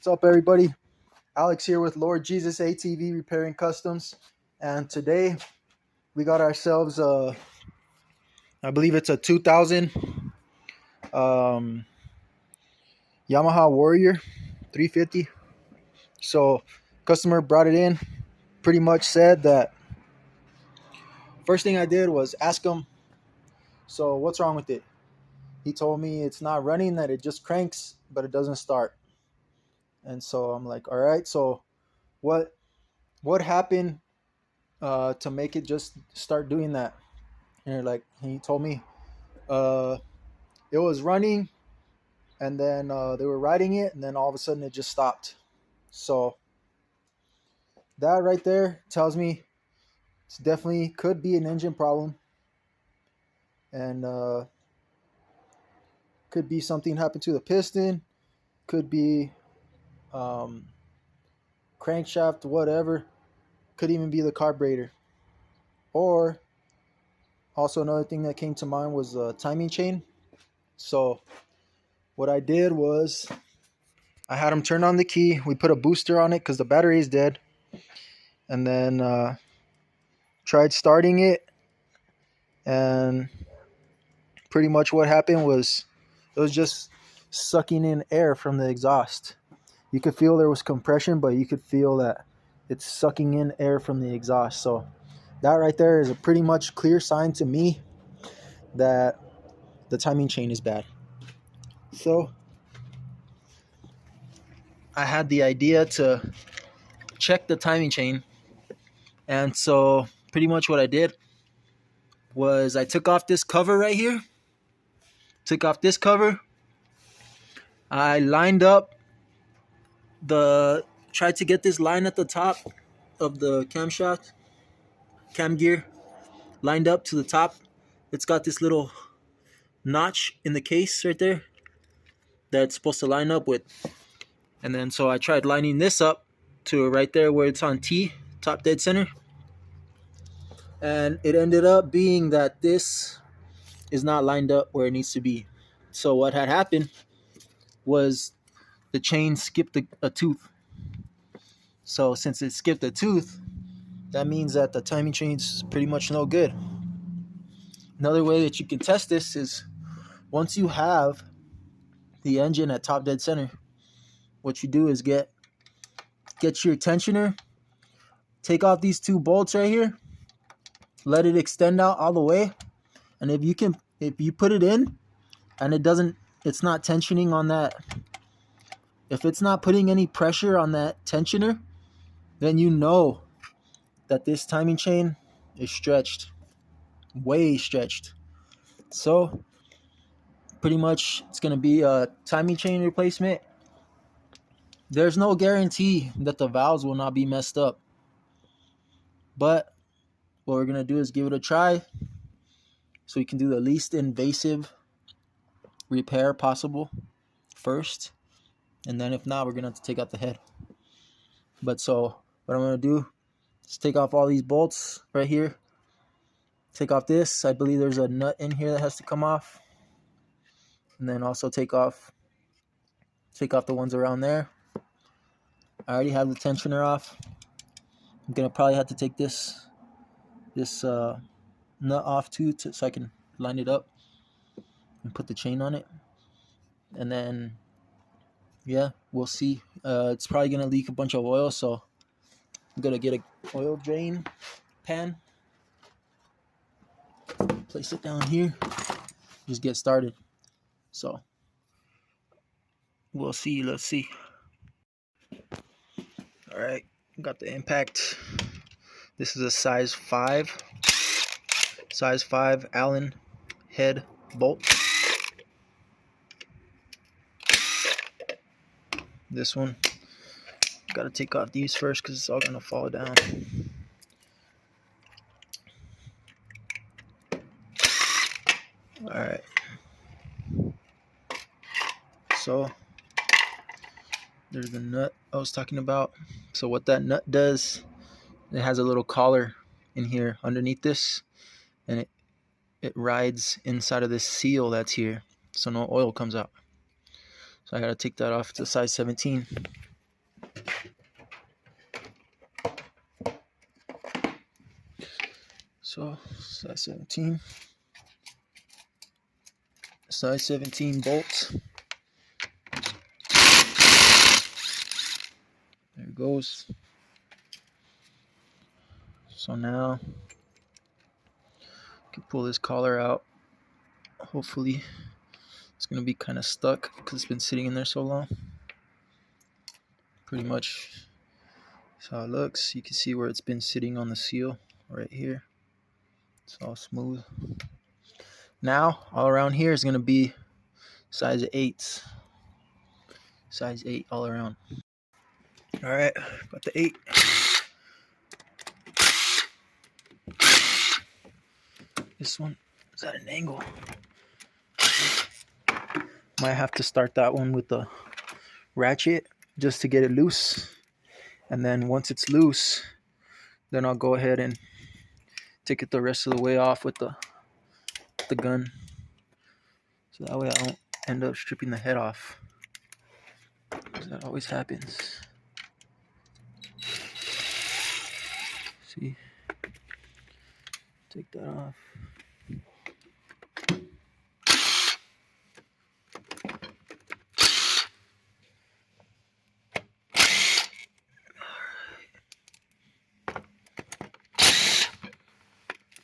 What's up, everybody? Alex here with Lord Jesus ATV Repairing Customs, and today we got ourselves I believe it's a 2000 um, Yamaha Warrior 350. So, customer brought it in. Pretty much said that first thing I did was ask him, so what's wrong with it? He told me it's not running, that it just cranks, but it doesn't start. And so I'm like, all right, so what happened to make it just start doing that? And he told me uh, it was running, and then they were riding it, and then all of a sudden it just stopped. So that right there tells me it's definitely could be an engine problem, and could be something happened to the piston, could be crankshaft, whatever. Could even be the carburetor. Or also another thing that came to mind was a timing chain. So what I did was I had him turn on the key. We put a booster on it because the battery is dead. And then tried starting it. And pretty much what happened was it was just sucking in air from the exhaust. You could feel there was compression, but you could feel that it's sucking in air from the exhaust. So that right there is a pretty much clear sign to me that the timing chain is bad. So I had the idea to check the timing chain. And so pretty much what I did was I took off this cover right here. I lined up tried to get this line at the top of the camshaft, cam gear, lined up to the top. It's got this little notch in the case right there that's supposed to line up with. And then so I tried lining this up to right there where it's on T, top dead center. And it ended up being that this is not lined up where it needs to be. So what had happened was the chain skipped a tooth. So since it skipped a tooth, that means that the timing chain's pretty much no good. Another way that you can test this is once you have the engine at top dead center, what you do is get your tensioner, take off these two bolts right here, let it extend out all the way, and if you put it in and it's not tensioning on that, if it's not putting any pressure on that tensioner, then you know that this timing chain is stretched, way stretched. So pretty much it's going to be a timing chain replacement. There's no guarantee that the valves will not be messed up, but what we're going to do is give it a try so we can do the least invasive repair possible first, and then if not, we're going to have to take out the head. But so what I'm going to do is take off all these bolts right here, take off this. I believe there's a nut in here that has to come off, and then also take off the ones around there. I already have the tensioner off. I'm gonna probably have to take this nut off too, so I can line it up and put the chain on it. And then yeah, we'll see. It's probably gonna leak a bunch of oil, so I'm gonna get a oil drain pan, place it down here, just get started. So we'll see. Let's see. All right, got the impact. This is a size 5 Allen head bolt. This one, got to take off these first because it's all gonna fall down. All right, so there's the nut I was talking about. So what that nut does, it has a little collar in here underneath this, and it rides inside of this seal that's here, so no oil comes out. So I gotta take that off. It's a size 17. So size 17 bolt. There it goes. So now I can pull this collar out. Hopefully it's gonna be kind of stuck because it's been sitting in there so long. Pretty much that's how it looks. You can see where it's been sitting on the seal right here. It's all smooth. Now all around here is gonna be size 8. Size 8 all around. All right, got the 8. This one is at an angle. Might have to start that one with the ratchet just to get it loose. And then once it's loose, then I'll go ahead and take it the rest of the way off with the gun. So that way I don't end up stripping the head off. Because that always happens. See? Take that off.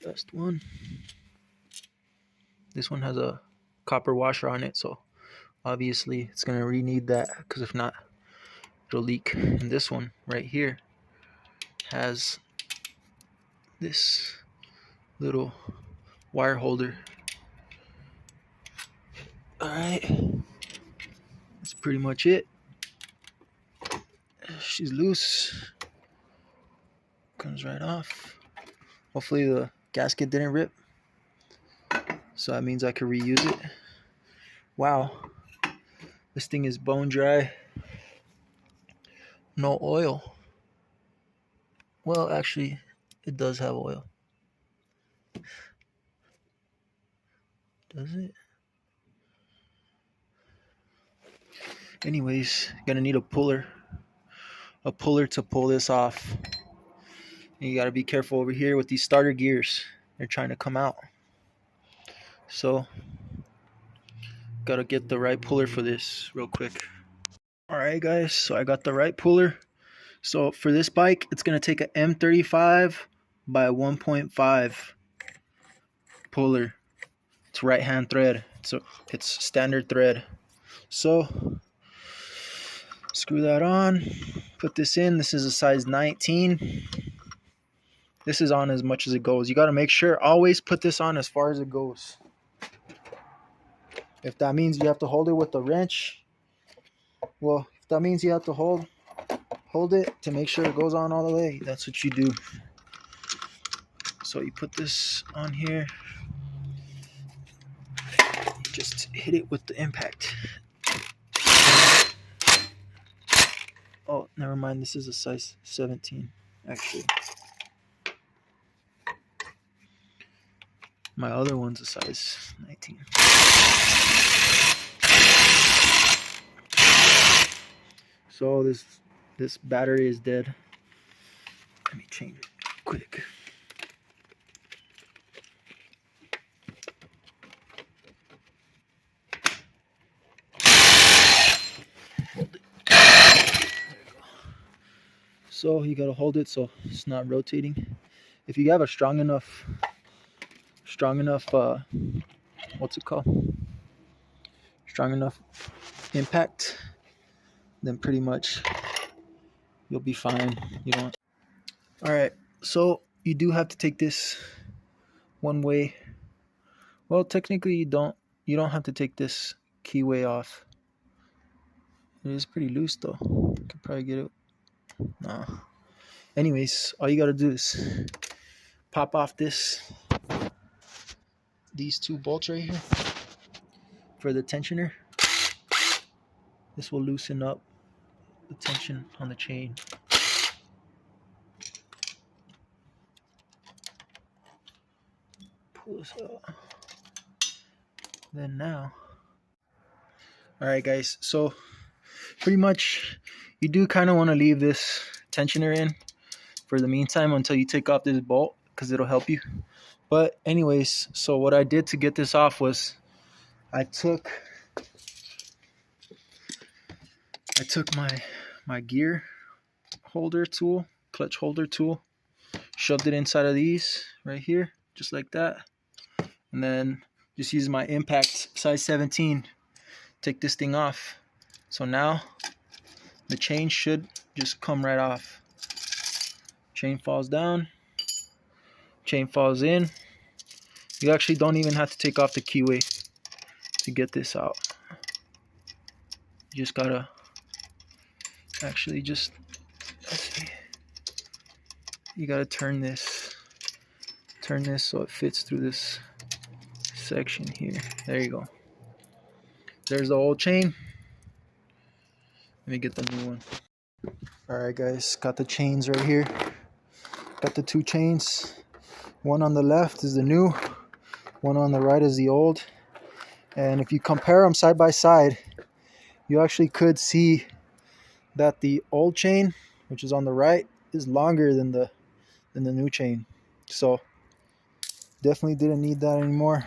Best one. This one has a copper washer on it, so obviously it's gonna need that, because if not, it'll leak. And this one right here has this little wire holder. Alright, that's pretty much it. She's loose. Comes right off. Hopefully the gasket didn't rip, so that means I can reuse it. Wow, this thing is bone dry. No oil. Well, actually, it does have oil. Does it? Anyways, gonna need a puller to pull this off. And you gotta be careful over here with these starter gears. They're trying to come out. So, gotta get the right puller for this real quick. Alright guys, so I got the right puller. So for this bike, it's gonna take a M35 by 1.5 puller. It's right hand thread. So it's standard thread. So screw that on, put this in. This is a size 19. This is on as much as it goes. You got to make sure, always put this on as far as it goes. If that means you have to hold it with a wrench, well, if that means you have to hold it to make sure it goes on all the way, that's what you do. So you put this on here, just hit it with the impact. Oh, never mind, this is a size 17 actually. My other one's a size 19. So this battery is dead. Let me change it quick. So you gotta hold it so it's not rotating. If you have a strong enough what's it called? Strong enough impact, then pretty much you'll be fine. You don't. All right, so you do have to take this one way. Well, technically you don't have to take this keyway off. It is pretty loose though. You can probably get it. Nah. Anyways, all you gotta do is pop off these two bolts right here for the tensioner. This will loosen up the tension on the chain. Pull this out. Then now, all right guys, so pretty much you do kind of want to leave this tensioner in for the meantime until you take off this bolt, because it'll help you. But anyways, so what I did to get this off was I took my gear holder tool, clutch holder tool, shoved it inside of these right here, just like that. And then just use my impact size 17, take this thing off. So now the chain should just come right off. Chain falls down, chain falls in. You actually don't even have to take off the keyway to get this out. You just gotta actually just, let's see, you gotta turn this so it fits through this section here. There you go. There's the old chain. Let me get the new one. Alright guys, got the chains right here. Got the two chains. One on the left is the new, one on the right is the old. And if you compare them side by side, you actually could see that the old chain, which is on the right, is longer than the new chain. So definitely didn't need that anymore.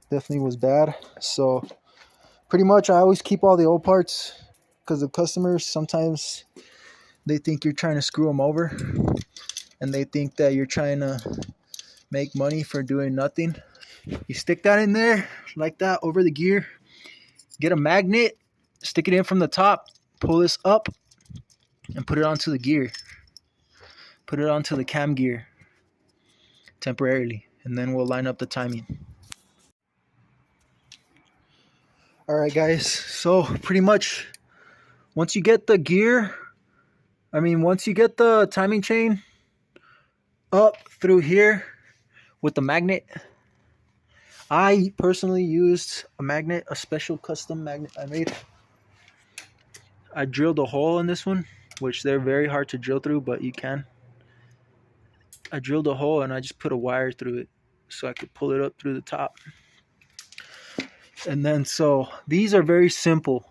Definitely was bad. So pretty much I always keep all the old parts, because the customers sometimes they think you're trying to screw them over, and they think that you're trying to make money for doing nothing. You stick that in there like that over the gear, get a magnet, stick it in from the top, pull this up and put it onto the gear, put it onto the cam gear temporarily, and then we'll line up the timing. Alright guys, so pretty much once you get the gear, once you get the timing chain up through here with the magnet, I personally used a magnet, a special custom magnet I made. I drilled a hole in this one, which they're very hard to drill through, but you can. I drilled a hole and I just put a wire through it so I could pull it up through the top. And then so these are very simple.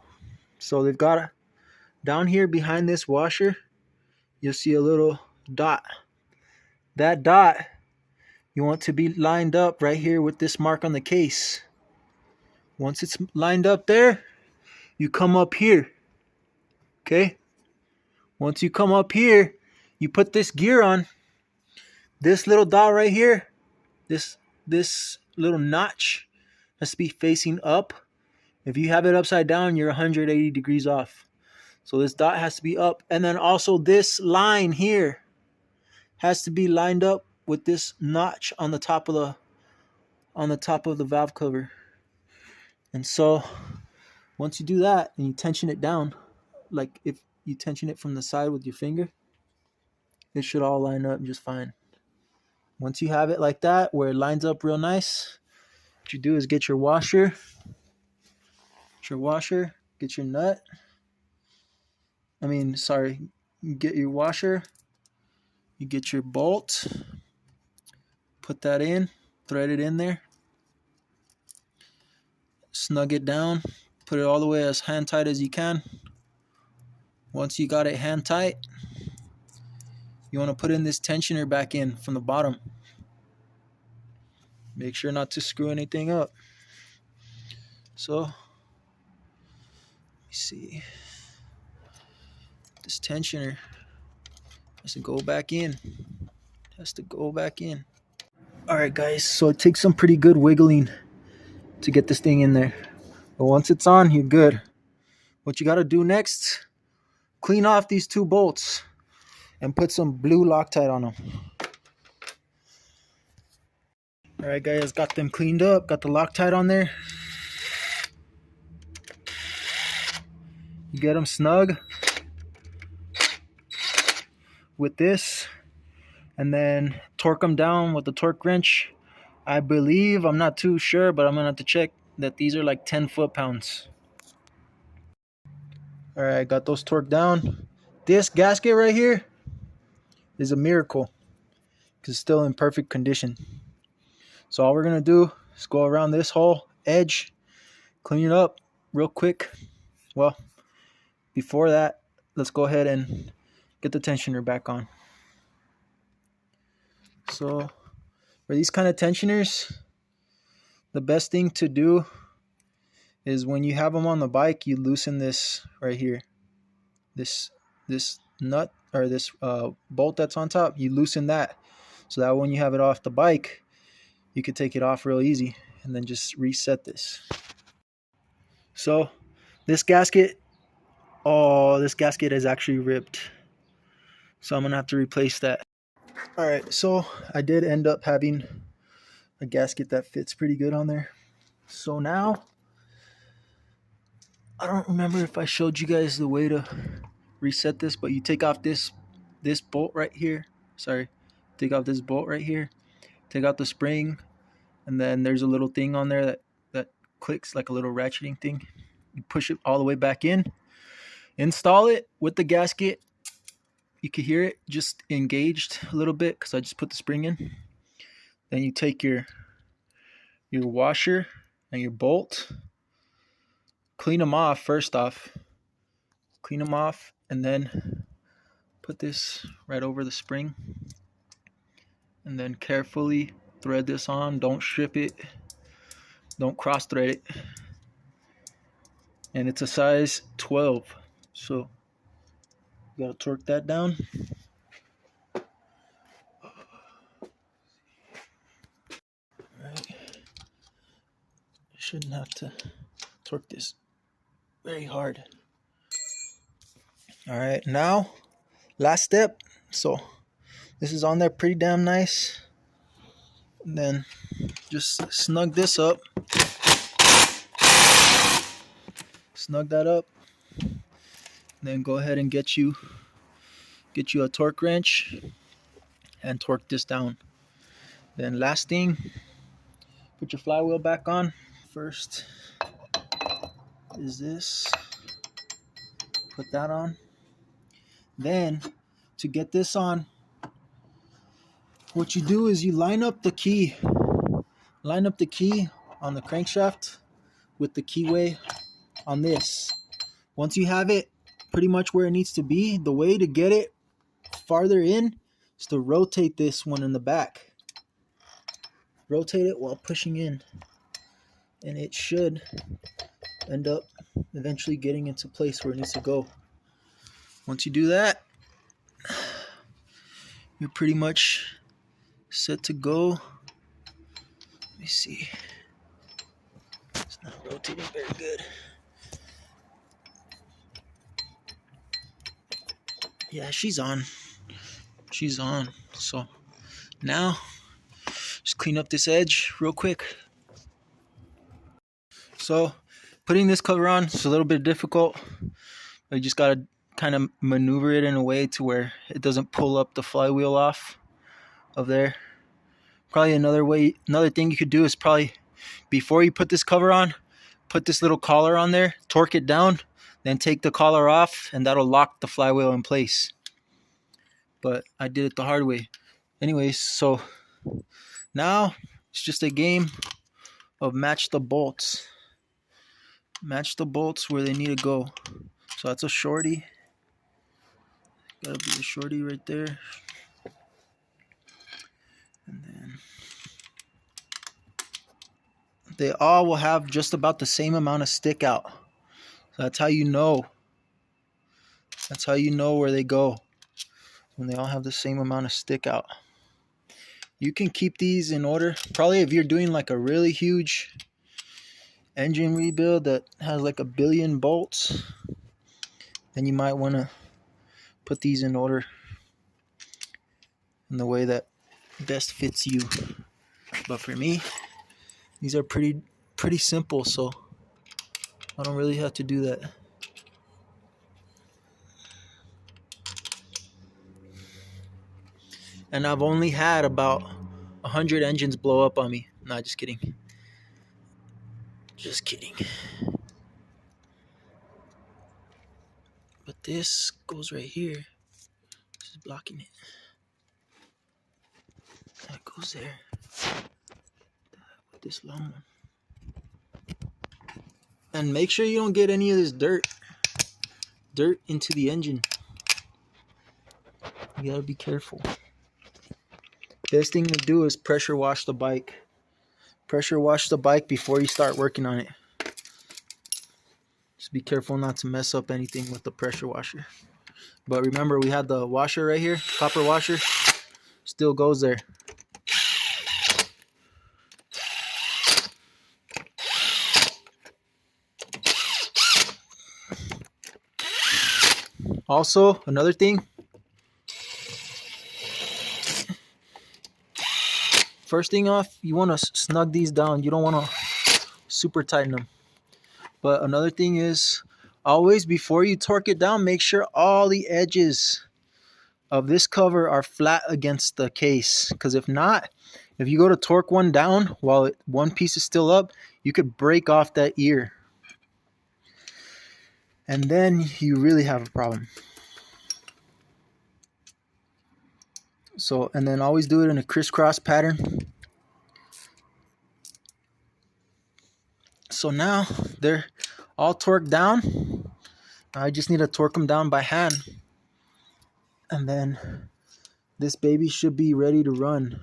So they've got down here behind this washer, you'll see a little dot. That dot you want to be lined up right here with this mark on the case. Once it's lined up there, you come up here. Okay? Once you come up here, you put this gear on. This little dot right here, this little notch has to be facing up. If you have it upside down, you're 180 degrees off. So this dot has to be up. And then also this line here has to be lined up with this notch on the top of the valve cover. And so once you do that and you tension it down, like if you tension it from the side with your finger, it should all line up just fine. Once you have it like that, where it lines up real nice, what you do is get your washer, get your nut. Get your washer, you get your bolt, put that in, thread it in there, snug it down, put it all the way as hand tight as you can. Once you got it hand tight, you want to put in this tensioner back in from the bottom. Make sure not to screw anything up. So, let me see. This tensioner has to go back in. Alright guys, so it takes some pretty good wiggling to get this thing in there. But once it's on, you're good. What you got to do next, clean off these two bolts and put some blue Loctite on them. Alright guys, got them cleaned up, got the Loctite on there. You get them snug with this, and then torque them down with the torque wrench. I believe, I'm not too sure, but I'm gonna have to check that these are like 10 foot-pounds. Alright, got those torqued down. This gasket right here is a miracle because it's still in perfect condition. So all we're gonna do is go around this whole edge, clean it up real quick. Well, before that, let's go ahead and get the tensioner back on. So For these kind of tensioners, the best thing to do is when you have them on the bike, you loosen this right here. This nut or this bolt that's on top, you loosen that, so that when you have it off the bike, you could take it off real easy and then just reset this. So this gasket, oh, this gasket is actually ripped. So I'm gonna have to replace that. All right, so I did end up having a gasket that fits pretty good on there. So now, I don't remember if I showed you guys the way to reset this, but you take off this bolt right here. Sorry, take off this bolt right here. Take out the spring, and then there's a little thing on there that clicks like a little ratcheting thing. You push it all the way back in. Install it with the gasket. You can hear it just engaged a little bit because I just put the spring in. Then you take your washer and your bolt. Clean them off first off. Clean them off and then put this right over the spring. And then carefully thread this on. Don't strip it. Don't cross thread it. And it's a size 12. So you gotta torque that down. Alright. You shouldn't have to torque this very hard. Alright, now last step. So this is on there pretty damn nice. And then just snug this up. Snug that up. And then go ahead and get you a torque wrench and torque this down. Then last thing, put your flywheel back on. First is this. Put that on. Then to get this on, what you do is you line up the key. Line up the key on the crankshaft with the keyway on this. Once you have it pretty much where it needs to be, the way to get it farther in is to rotate this one in the back. Rotate it while pushing in, and it should end up eventually getting into place where it needs to go. Once you do that, you're pretty much set to go. Let me see. It's not rotating very good. Yeah, she's on. She's on. So now, just clean up this edge real quick. So putting this cover on is a little bit difficult. You just gotta kind of maneuver it in a way to where it doesn't pull up the flywheel off of there. Probably another thing you could do is probably before you put this cover on, put this little collar on there, torque it down, then take the collar off, and that'll lock the flywheel in place. But I did it the hard way. Anyways, so now it's just a game of match the bolts. Match the bolts where they need to go. So that's a shorty. Gotta be a shorty right there. And then they all will have just about the same amount of stick out. So that's how you know. That's how you know where they go. When they all have the same amount of stick out. You can keep these in order. Probably if you're doing like a really huge engine rebuild that has like 1 billion bolts, then you might want to put these in order in the way that best fits you. But for me, these are pretty simple, so I don't really have to do that. And I've only had about 100 engines blow up on me. Nah, just kidding. Just kidding. But this goes right here. This is blocking it. That goes there. With this long one. And make sure you don't get any of this dirt into the engine. You gotta be careful. Best thing to do is pressure wash the bike. Pressure wash the bike before you start working on it. Just be careful not to mess up anything with the pressure washer. But remember, we had the washer right here, copper washer, still goes there. Also, another thing, first thing off, you want to snug these down. You don't want to super tighten them. But another thing is, always before you torque it down, make sure all the edges of this cover are flat against the case. Because if not, if you go to torque one down while one piece is still up, you could break off that ear. And then you really have a problem. So, and then always do it in a crisscross pattern. So now they're all torqued down. I just need to torque them down by hand. And then this baby should be ready to run.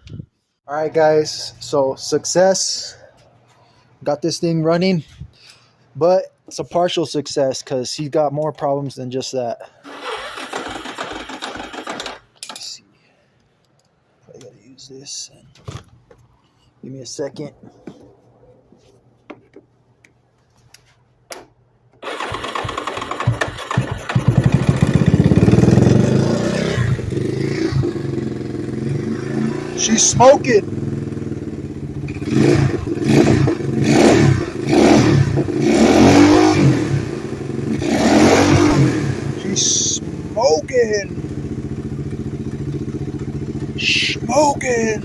All right, guys. So success. Got this thing running. But it's a partial success because he's got more problems than just that. Let's see. I gotta use this. Give me a second. She's smoking. She's smoking. Smoking.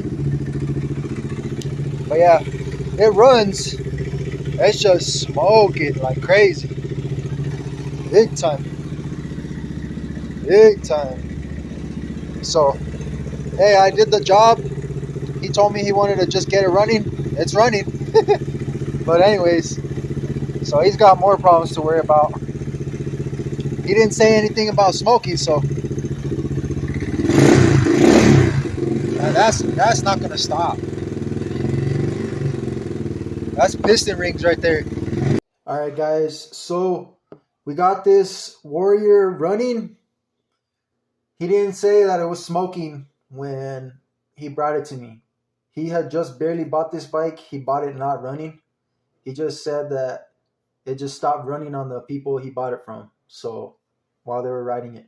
But yeah, it runs. It's just smoking like crazy. Big time. Big time. So, hey, I did the job. He told me he wanted to just get it running. It's running. But anyways, so he's got more problems to worry about. He didn't say anything about smoking, so that's not gonna stop. That's piston rings right there. All right, guys. So we got this Warrior running. He didn't say that it was smoking when he brought it to me. He had just barely bought this bike. He bought it not running. He just said that it just stopped running on the people he bought it from. So while they were riding it.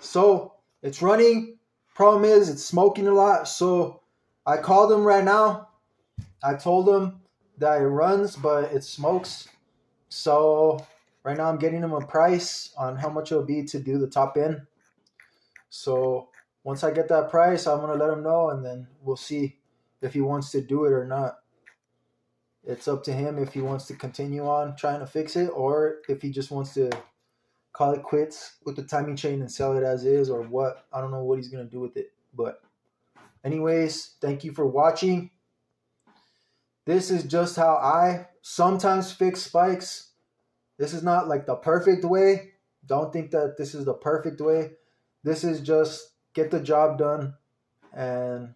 So it's running. Problem is it's smoking a lot. So I called him right now. I told him that it runs, but it smokes. So right now I'm getting him a price on how much it'll be to do the top end. So once I get that price, I'm going to let him know, and then we'll see if he wants to do it or not. It's up to him if he wants to continue on trying to fix it, or if he just wants to call it quits with the timing chain and sell it as is, or what. I don't know what he's going to do with it. But anyways, thank you for watching. This is just how I sometimes fix spikes. This is not like the perfect way. Don't think that this is the perfect way. This is just get the job done. And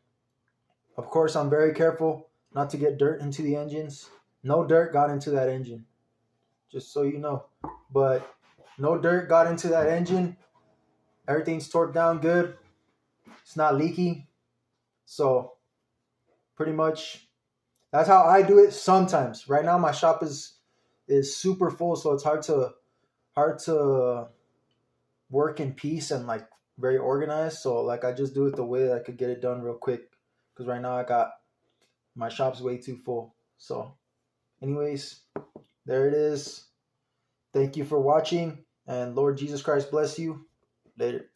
of course, I'm very careful not to get dirt into the engines. No dirt got into that engine, just so you know. But no dirt got into that engine. Everything's torqued down good. It's not leaky. So pretty much that's how I do it sometimes. Right now my shop is super full, so it's hard to work in peace and like very organized. So like I just do it the way that I could get it done real quick, because right now my shop's way too full. So anyways, there it is. Thank you for watching, and Lord Jesus Christ bless you. Later.